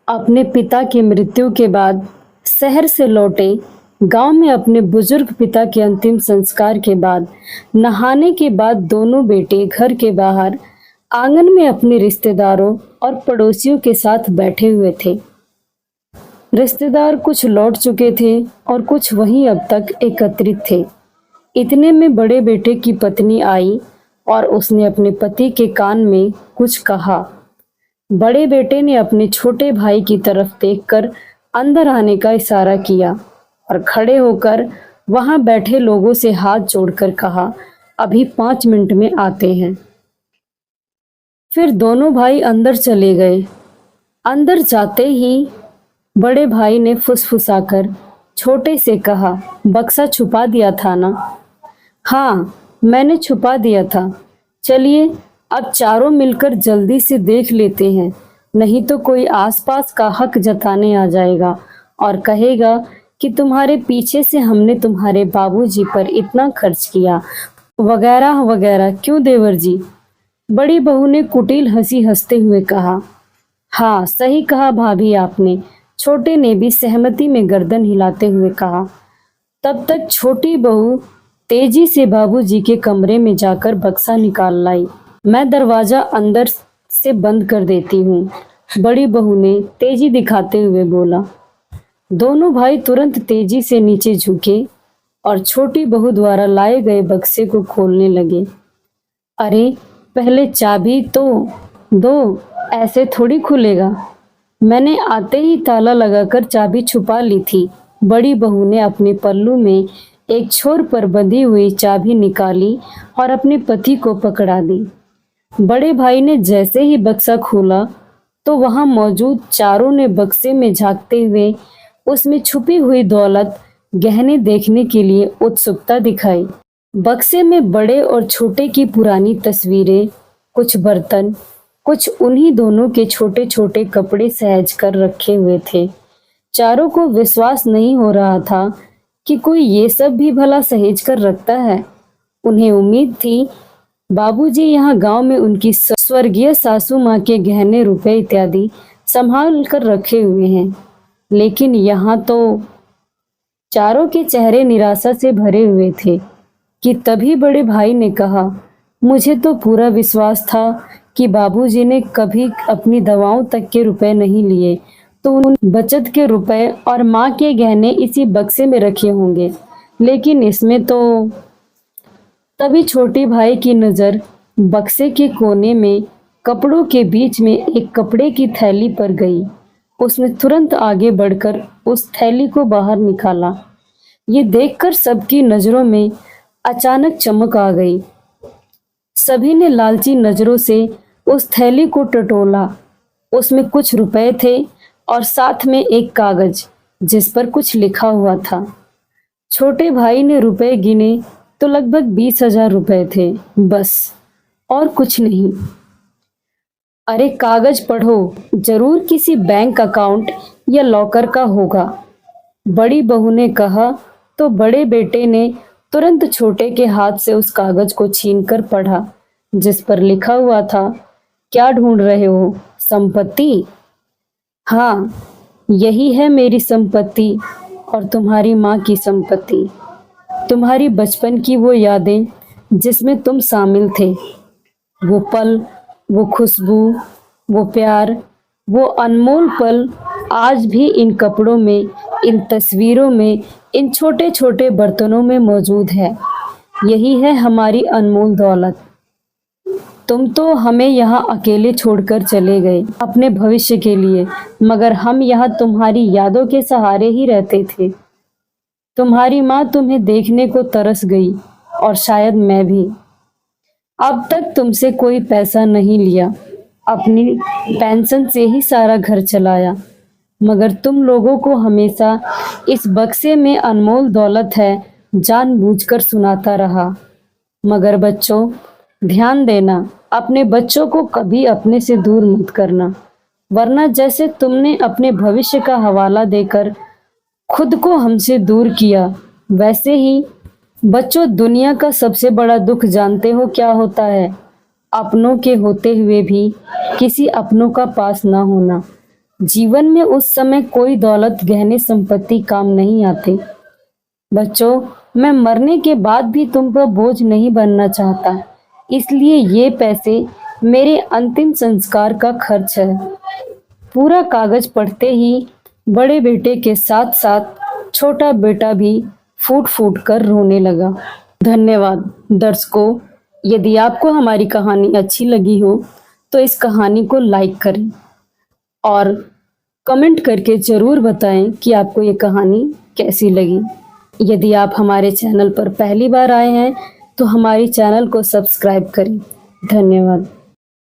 अपने पिता की मृत्यु के बाद शहर से लौटे गांव में अपने बुजुर्ग पिता के अंतिम संस्कार के बाद नहाने के बाद दोनों बेटे घर के बाहर आंगन में अपने रिश्तेदारों और पड़ोसियों के साथ बैठे हुए थे। रिश्तेदार कुछ लौट चुके थे और कुछ वहीं अब तक एकत्रित थे। इतने में बड़े बेटे की पत्नी आई और उसने अपने पति के कान में कुछ कहा। बड़े बेटे ने अपने छोटे भाई की तरफ देखकर अंदर आने का इशारा किया और खड़े होकर वहां बैठे लोगों से हाथ जोड़कर कहा, अभी 5 मिनट में आते हैं। फिर दोनों भाई अंदर चले गए। अंदर जाते ही बड़े भाई ने फुसफुसाकर छोटे से कहा, बक्सा छुपा दिया था ना? हाँ, मैंने छुपा दिया था। चलिए अब चारों मिलकर जल्दी से देख लेते हैं, नहीं तो कोई आसपास का हक जताने आ जाएगा और कहेगा कि तुम्हारे पीछे से हमने तुम्हारे बाबूजी पर इतना खर्च किया, वगैरह वगैरह। क्यों देवर जी? बड़ी बहू ने कुटिल हंसी हंसते हुए कहा। हाँ, सही कहा भाभी आपने, छोटे ने भी सहमति में गर्दन हिलाते हुए कहा। तब तक छोटी बहू तेजी से बाबूजी के कमरे में जाकर बक्सा निकाल लाई। मैं दरवाजा अंदर से बंद कर देती हूँ, बड़ी बहू ने तेजी दिखाते हुए बोला। दोनों भाई तुरंत तेजी से नीचे झुके और छोटी बहू द्वारा लाए गए बक्से को खोलने लगे। अरे पहले चाबी तो दो, ऐसे थोड़ी खुलेगा। मैंने आते ही ताला लगाकर चाबी छुपा ली थी। बड़ी बहू ने अपने पल्लू में एक छोर पर बंधी हुई चाबी निकाली और अपने पति को पकड़ा दी। बड़े भाई ने जैसे ही बक्सा खोला तो वहां मौजूद चारों ने बक्से में झांकते हुए उसमें छुपी हुई दौलत, गहने देखने के लिए उत्सुकता दिखाई। बक्से में बड़े और छोटे की पुरानी तस्वीरें, कुछ बर्तन, कुछ उन्हीं दोनों के छोटे छोटे कपड़े सहेज कर रखे हुए थे। चारों को विश्वास नहीं हो रहा था कि कोई ये सब भी भला सहेज कर रखता है। उन्हें उम्मीद थी बाबूजी यहाँ गांव में उनकी स्वर्गीय सासू माँ के गहने, रुपए इत्यादि संभाल कर रखे हुए हैं, लेकिन यहाँ तो चारों के चेहरे निराशा से भरे हुए थे कि तभी बड़े भाई ने कहा, मुझे तो पूरा विश्वास था कि बाबूजी ने कभी अपनी दवाओं तक के रुपए नहीं लिए, तो उन बचत के रुपए और माँ के गहने इसी बक्से में रखे होंगे, लेकिन इसमें तो। तभी छोटे भाई की नज़र बक्से के कोने में कपड़ों के बीच में एक कपड़े की थैली पर गई। उसने तुरंत आगे बढ़कर उस थैली को बाहर निकाला। ये देखकर सबकी नज़रों में अचानक चमक आ गई। सभी ने लालची नज़रों से उस थैली को टटोला। उसमें कुछ रुपए थे और साथ में एक कागज जिस पर कुछ लिखा हुआ था। छोटे भाई ने रुपए गिने तो लगभग 20,000 रुपए थे, बस, और कुछ नहीं। अरे कागज पढ़ो, जरूर किसी बैंक अकाउंट या लॉकर का होगा, बड़ी बहू ने कहा तो बड़े बेटे ने तुरंत छोटे के हाथ से उस कागज को छीनकर पढ़ा, जिस पर लिखा हुआ था, क्या ढूंढ रहे हो? संपत्ति? हाँ, यही है मेरी संपत्ति और तुम्हारी माँ की संपत्ति। तुम्हारी बचपन की वो यादें जिसमें तुम शामिल थे, वो पल, वो खुशबू, वो प्यार, वो अनमोल पल आज भी इन कपड़ों में, इन तस्वीरों में, इन छोटे छोटे बर्तनों में मौजूद है। यही है हमारी अनमोल दौलत। तुम तो हमें यहाँ अकेले छोड़कर चले गए अपने भविष्य के लिए, मगर हम यहाँ तुम्हारी यादों के सहारे ही रहते थे। तुम्हारी माँ तुम्हें देखने को तरस गई और शायद मैं भी। अब तक तुमसे कोई पैसा नहीं लिया, अपनी पेंशन से ही सारा घर चलाया, मगर तुम लोगों को हमेशा इस बक्से में अनमोल दौलत है जानबूझकर सुनाता रहा। मगर बच्चों, ध्यान देना, अपने बच्चों को कभी अपने से दूर मत करना, वरना जैसे तुमने अपने भविष्य का हवाला देकर खुद को हमसे दूर किया, वैसे ही बच्चों, दुनिया का सबसे बड़ा दुख जानते हो क्या होता है? अपनों के होते हुए भी किसी अपनों का पास ना होना। जीवन में उस समय कोई दौलत गहने संपत्ति काम नहीं आते। बच्चों, मैं मरने के बाद भी तुम पर बोझ नहीं बनना चाहता, इसलिए ये पैसे मेरे अंतिम संस्कार का खर्च है। पूरा कागज पढ़ते ही बड़े बेटे के साथ साथ छोटा बेटा भी फूट फूट कर रोने लगा। धन्यवाद दर्शकों। यदि आपको हमारी कहानी अच्छी लगी हो तो इस कहानी को लाइक करें और कमेंट करके ज़रूर बताएं कि आपको ये कहानी कैसी लगी। यदि आप हमारे चैनल पर पहली बार आए हैं तो हमारे चैनल को सब्सक्राइब करें। धन्यवाद।